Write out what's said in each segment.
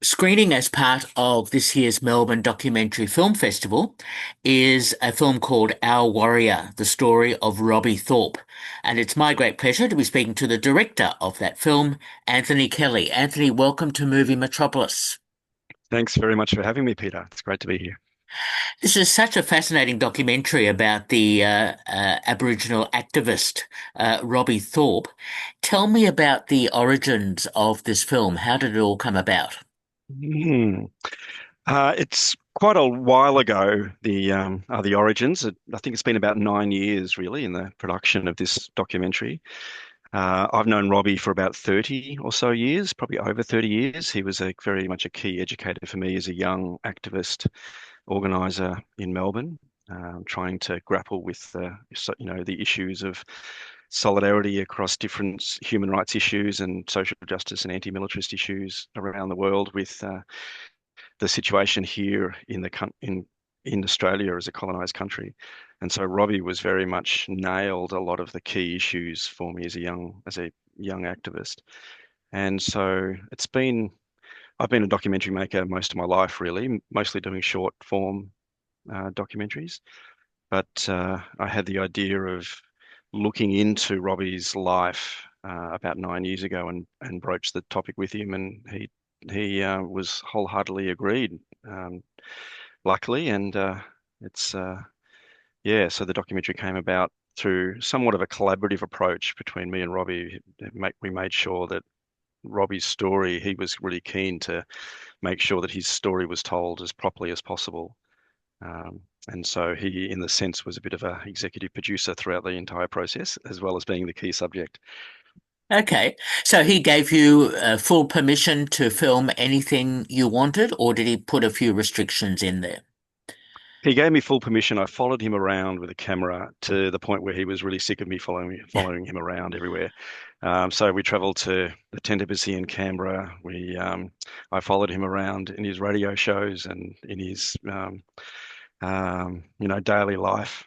Screening as part of this year's Melbourne Documentary Film Festival is a film called Our Warrior, the story of Robbie Thorpe. And it's my great pleasure to be speaking to the director of that film, Anthony Kelly. Anthony, welcome to Movie Metropolis. Thanks very much for having me, Peter. It's great to be here. This is such a fascinating documentary about the Aboriginal activist, Robbie Thorpe. Tell me about the origins of this film. How did it all come about? Hmm. It's quite a while ago, the origins. I think it's been about 9 years, really, in the production of this documentary. I've known Robbie for about 30 or so years, probably over 30 years. He was very much a key educator for me as a young activist organizer in Melbourne, trying to grapple with the issues of solidarity across different human rights issues and social justice and anti-militarist issues around the world with the situation here in Australia as a colonized country. And so Robbie was very much nailed a lot of the key issues for me as a young activist. And so I've been a documentary maker most of my life, really, mostly doing short form documentaries. But I had the idea of looking into Robbie's life about 9 years ago and broached the topic with him, and he was wholeheartedly agreed, luckily, and it's yeah. So the documentary came about through somewhat of a collaborative approach between me and Robbie. We made sure that Robbie's story, he was really keen to make sure that his story was told as properly as possible. And so he, in the sense, was a bit of a executive producer throughout the entire process, as well as being the key subject. Okay, so he gave you full permission to film anything you wanted, or did he put a few restrictions in there? He gave me full permission. I followed him around with a camera to the point where he was really sick of me following him around everywhere. So we travelled to the tent embassy in Canberra. I followed him around in his radio shows and in his daily life,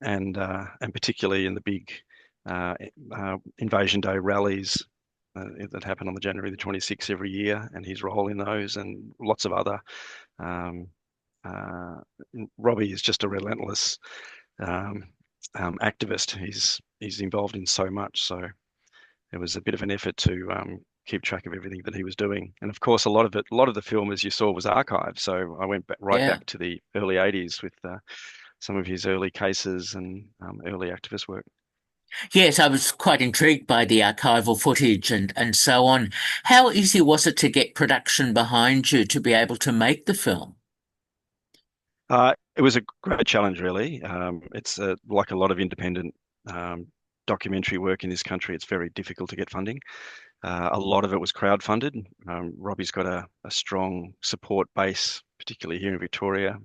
and particularly in the big Invasion Day rallies that happen on the January the 26th every year, and his role in those, and lots of other. Um, uh, Robbie is just a relentless um, activist. He's involved in so much, so it was a bit of an effort to keep track of everything that he was doing. And of course, a lot of the film, as you saw, was archived. So I went right Yeah. back to the early '80s with some of his early cases and early activist work. Yes, I was quite intrigued by the archival footage and so on. How easy was it to get production behind you to be able to make the film? It was a great challenge, really. It's like a lot of independent um, documentary work in this country. It's very difficult to get funding. A lot of it was crowdfunded. Robbie's got a strong support base, particularly here in Victoria.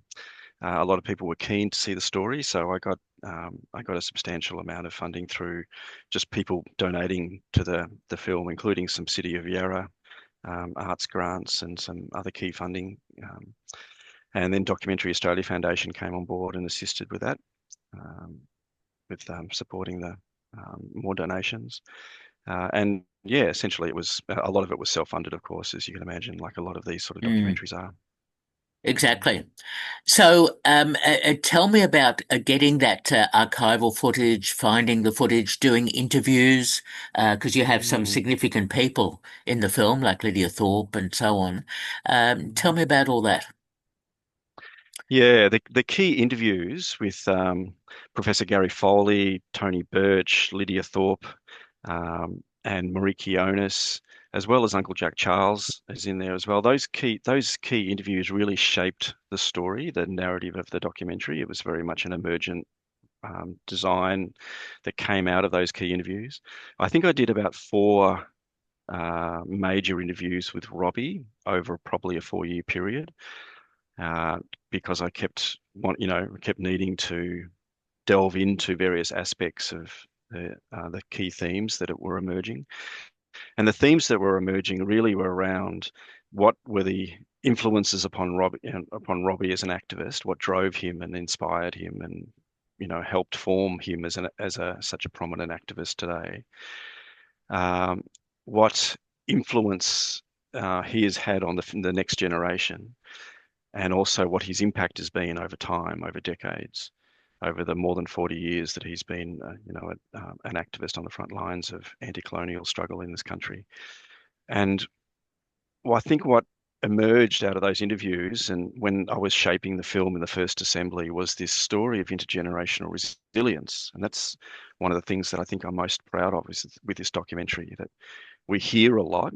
A lot of people were keen to see the story, so I got a substantial amount of funding through just people donating to the film, including some City of Yarra arts grants and some other key funding. And then Documentary Australia Foundation came on board and assisted with that, um, with supporting the more donations. And yeah, essentially, it was a lot of it was self-funded, of course, as you can imagine, like a lot of these sort of Mm, documentaries are. Mm. exactly. So, tell me about getting that archival footage, finding the footage, doing interviews, because you have some Mm. significant people in the film, like Lydia Thorpe and so on. Tell Mm. me about all that. Yeah, the key interviews with Professor Gary Foley, Tony Birch, Lydia Thorpe, and Marie Kionis, as well as Uncle Jack Charles is in there as well. Those key interviews really shaped the story, the narrative of the documentary. It was very much an emergent design that came out of those key interviews. I think I did about four major interviews with Robbie over probably a 4 year period uh, because kept needing to delve into various aspects of the key themes that were emerging. And the themes that were emerging really were around what were the influences upon Robbie as an activist, what drove him and inspired him and helped form him as such a prominent activist today. Um, what influence he has had on the next generation, and also what his impact has been over time, over decades, over the more than 40 years that he's been, an activist on the front lines of anti-colonial struggle in this country. And well, I think what emerged out of those interviews and when I was shaping the film in the first assembly was this story of intergenerational resilience. And that's one of the things that I think I'm most proud of is with this documentary, that we hear a lot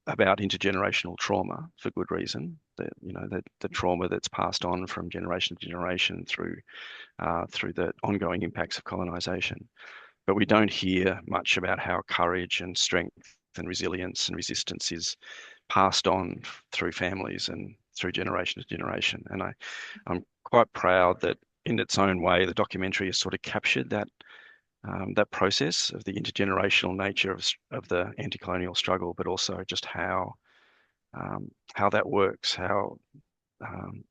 about intergenerational trauma for good reason. That the trauma that's passed on from generation to generation through the ongoing impacts of colonization. But we don't hear much about how courage and strength and resilience and resistance is passed on through families and through generation to generation. And I'm quite proud that in its own way, the documentary has sort of captured that process of the intergenerational nature of the anti-colonial struggle, but also just how that works, how um,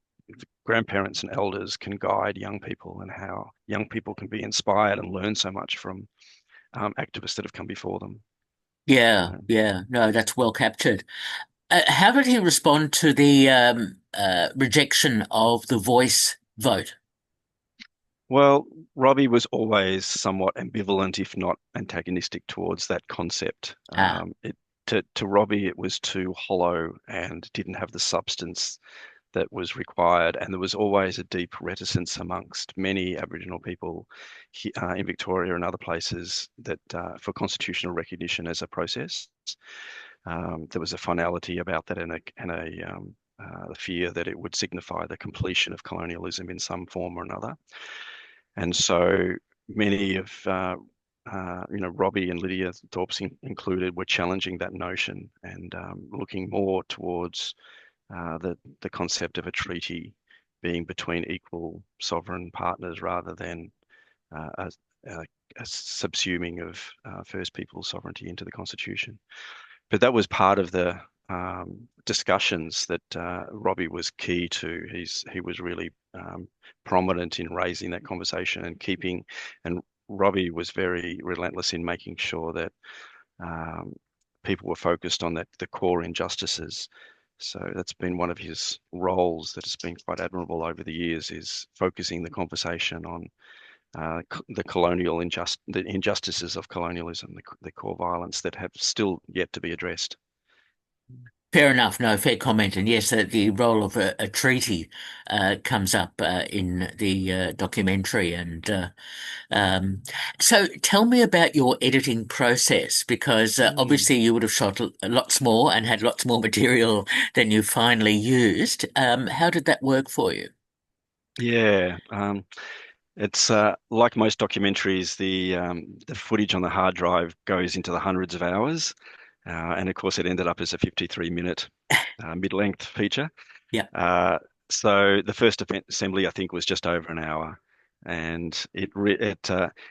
grandparents and elders can guide young people, and how young people can be inspired and learn so much from activists that have come before them. Yeah, Um, yeah. No, that's well captured. How did he respond to the rejection of the voice vote? Well, Robbie was always somewhat ambivalent, if not antagonistic, towards that concept. Ah, To Robbie, it was too hollow and didn't have the substance that was required. And there was always a deep reticence amongst many Aboriginal people in Victoria and other places that for constitutional recognition as a process. There was a finality about that and a fear that it would signify the completion of colonialism in some form or another. And so many of Robbie and Lydia Thorpe's included were challenging that notion and looking more towards the concept of a treaty being between equal sovereign partners rather than uh, a, a, a subsuming of First Peoples sovereignty into the Constitution. But that was part of the discussions that Robbie was key to. He was really prominent in raising that conversation and keeping, and Robbie was very relentless in making sure that um, people were focused on the core injustices. So that's been one of his roles that has been quite admirable over the years, is focusing the conversation on the injustices of colonialism, the core violence that have still yet to be addressed. fair enough. No, fair comment. And yes, the role of a treaty comes up in the documentary. And so tell me about your editing process, because Mm. obviously you would have shot lots more and had lots more material than you finally used. How did that work for you? Yeah, it's like most documentaries, the footage on the hard drive goes into the hundreds of hours, and of course it ended up as a 53-minute mid-length feature. Yeah. Uh, so the first assembly, I think, was just over an hour, and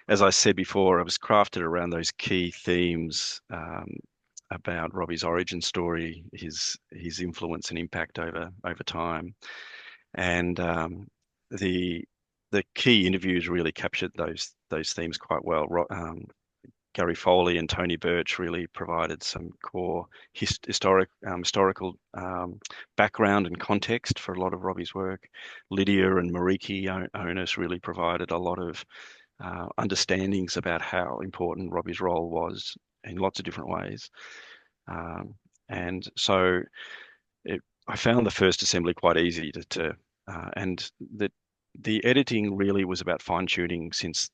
as I said before, it was crafted around those key themes about Robbie's origin story, his influence and impact over time, and the the key interviews really captured those themes quite well. Gary Foley and Tony Birch really provided some core historical background and context for a lot of Robbie's work. Lydia and Mariki Onus really provided a lot of understandings about how important Robbie's role was in lots of different ways. Um, and so I found the first assembly quite easy and the editing really was about fine tuning since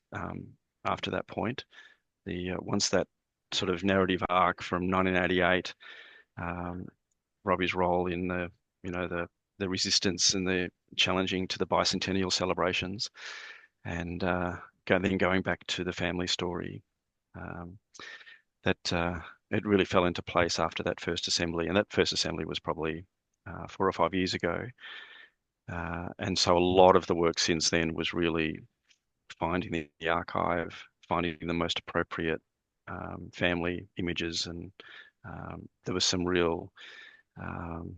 after that point. The Once that sort of narrative arc from 1988, um, Robbie's role in the resistance and the challenging to the bicentennial celebrations, and then going back to the family story, um, that it really fell into place after that first assembly, and that first assembly was probably 4 or 5 years ago. And so a lot of the work since then was really finding the archive, finding the most appropriate family images, and there was some real um,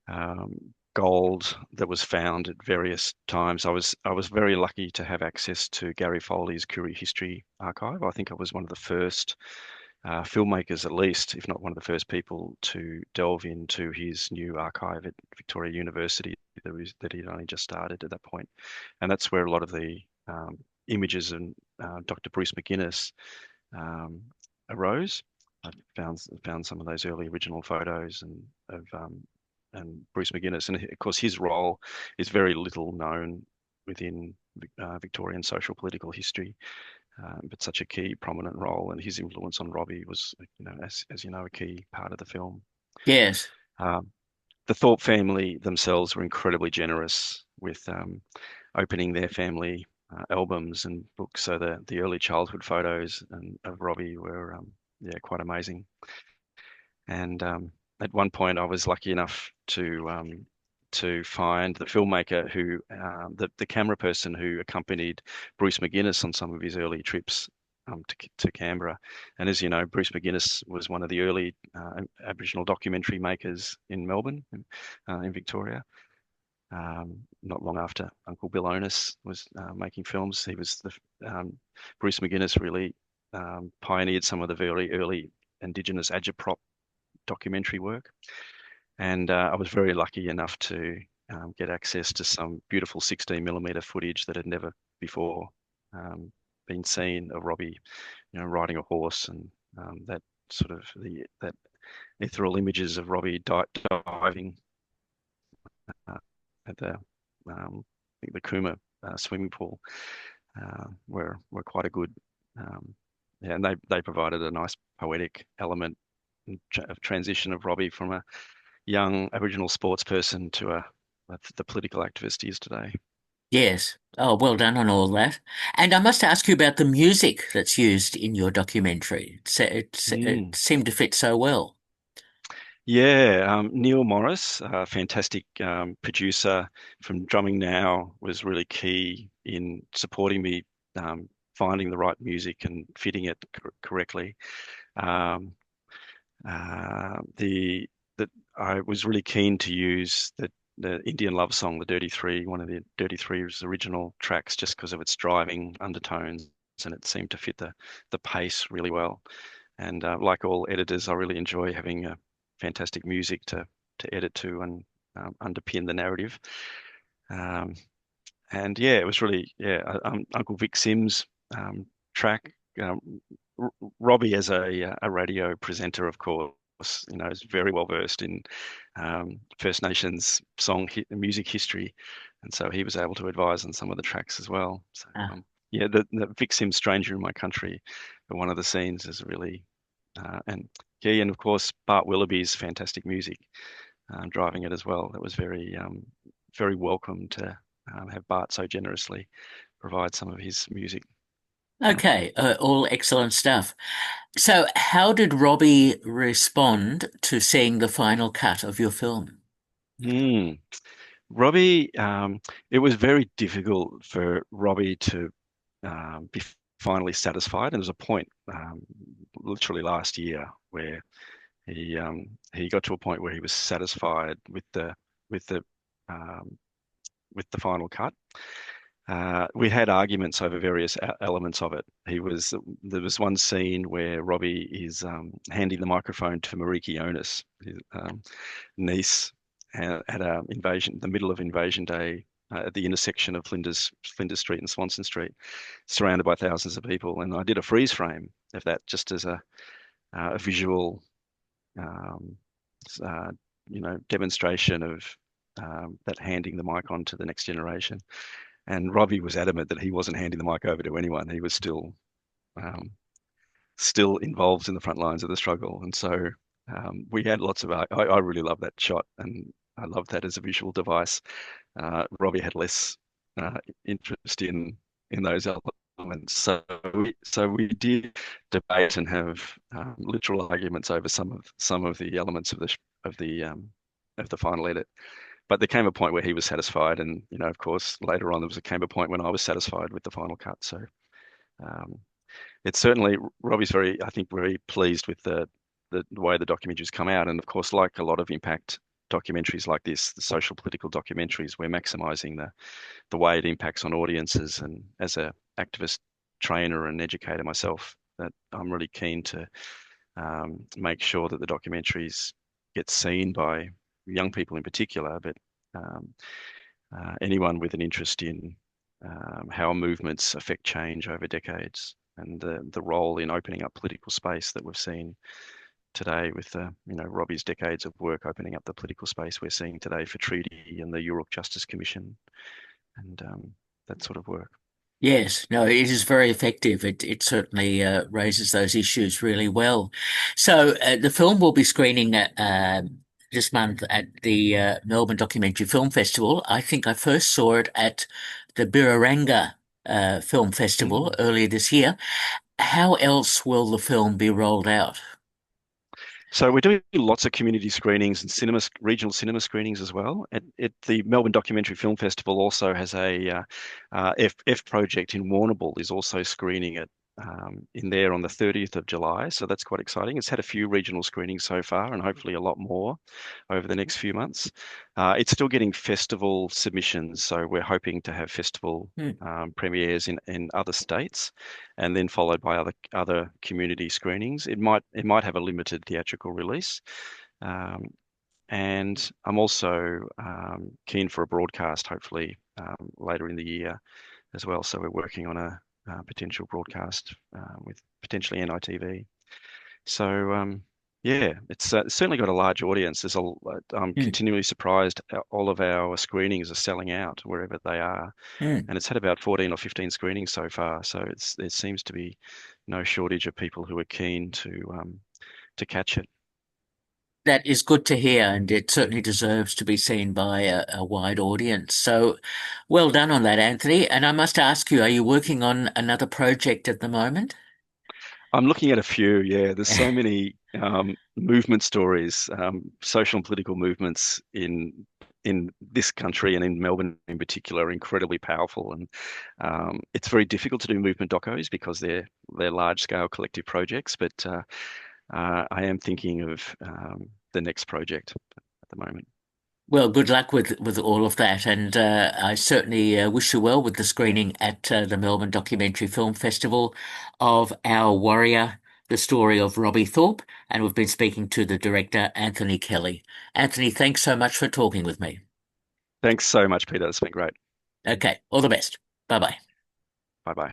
um, gold that was found at various times. I was very lucky to have access to Gary Foley's Curie History archive. I think I was one of the first filmmakers, at least, if not one of the first people to delve into his new archive at Victoria University that he'd only just started at that point. And that's where a lot of the images and Dr. Bruce McGuinness um, arose. I found some of those early original photos and Bruce McGuinness, and of course his role is very little known within Victorian social political history, but such a key prominent role, and his influence on Robbie was, as you know, a key part of the film. Yes. Um, the Thorpe family themselves were incredibly generous with opening their family albums and books. So the early childhood photos of Robbie were yeah, quite amazing. And at one point, I was lucky enough to find the filmmaker who the camera person who accompanied Bruce McGuinness on some of his early trips to Canberra. And as you know, Bruce McGuinness was one of the early Aboriginal documentary makers in Melbourne, in Victoria. Not long after Uncle Bill Onus was making films, he was Bruce McGuinness really pioneered some of the very early Indigenous agitprop documentary work. And I was very lucky enough to get access to some beautiful 16mm footage that had never before been seen of Robbie, riding a horse, and that sort of that ethereal images of Robbie diving at I think the Cooma swimming pool were quite a good yeah, and they provided a nice poetic element of transition of Robbie from a young Aboriginal sports person to the political activist he is today. Yes. Oh, well done on all that. And I must ask you about the music that's used in your documentary. It Mm. seemed to fit so well. Yeah, Neil Morris, a fantastic producer from Drumming Now, was really key in supporting me finding the right music and fitting it correctly. Um, the that I was really keen to use the Indian love song, the Dirty Three, one of the Dirty Three's original tracks, just because of its driving undertones, and it seemed to fit the pace really well. And like all editors, I really enjoy having fantastic music to edit to and underpin the narrative. Um, and yeah, it was really Uncle Vic Sims track. Um, Robbie, as a radio presenter, of course, is very well versed in First Nations music history, and so he was able to advise on some of the tracks as well. So Ah, yeah, the Vic Sims "Stranger in My Country," one of the scenes is really and yeah, and of course Bart Willoughby's fantastic music driving it as well. That was very welcome to have Bart so generously provide some of his music. Yeah. okay. All excellent stuff. So, how did Robbie respond to seeing the final cut of your film? Hmm. Robbie, it was very difficult for Robbie to be finally satisfied. And there was a point, literally last year, where he got to a point where he was satisfied with the um, with the final cut. We had arguments over various elements of it. There was one scene where Robbie is handing the microphone to Mariki Onus, his niece, at the middle of Invasion Day, at the intersection of Flinders Street and Swanson Street, surrounded by thousands of people. And I did a freeze frame of that just as a visual, um, uh, demonstration of that handing the mic on to the next generation. And Robbie was adamant that he wasn't handing the mic over to anyone. He was um, still involved in the front lines of the struggle. And so we had lots of. I really love that shot, and I love that as a visual device. Robbie had less interest in those elements, so we did debate and have literal arguments over some of the elements of the final edit. But there came a point where he was satisfied, and of course, later on came a point when I was satisfied with the final cut. So um, it's certainly Robbie's I think, very pleased with the way the documentary's come out, and of course, like a lot of impact documentaries like this, the social political documentaries, we're maximising the way it impacts on audiences. And as a activist trainer and educator myself, that I'm really keen to make sure that the documentaries get seen by young people in particular, but um, anyone with an interest in how movements affect change over decades and the role in opening up political space that we've seen today with Robbie's decades of work opening up the political space we're seeing today for treaty and the Europe Justice Commission and that sort of work. Yes, no, it is very effective. It certainly raises those issues really well. So the film will be screening this month at the Melbourne Documentary Film Festival. I think I first saw it at the Birraranga Film Festival Mm. earlier this year. How else will the film be rolled out? So we're doing lots of community screenings and regional cinema screenings as well. The Melbourne Documentary Film Festival also has a F project in Warrnambool is also screening it in there on the 30th of July. So that's quite exciting. It's had a few regional screenings so far, and hopefully a lot more over the next few months. It's still getting festival submissions, so we're hoping to have festival Hmm. premieres in other states and then followed by other community screenings. It might have a limited theatrical release, um, and I'm also keen for a broadcast, hopefully later in the year as well. So we're working on a potential broadcast with potentially NITV. So yeah, it's certainly got a large audience. I'm Hmm. continually surprised. All of our screenings are selling out wherever they are, Hmm. and it's had about 14 or 15 screenings so far. So there seems to be no shortage of people who are keen to catch it. That is good to hear, and it certainly deserves to be seen by a wide audience. So, well done on that, Anthony. And I must ask you, are you working on another project at the moment? I'm looking at a few. Yeah, there's so many movement stories, social and political movements in this country and in Melbourne in particular, are incredibly powerful. And it's very difficult to do movement docos because they're large scale collective projects. But I am thinking of the next project at the moment. Well, good luck with all of that, and I certainly wish you well with the screening at the Melbourne Documentary Film Festival of Our Warrior, the story of Robbie Thorpe, and we've been speaking to the director Anthony Kelly. Anthony, thanks so much for talking with me. Thanks so much, Peter. It's been great. Okay, all the best. Bye bye. Bye bye.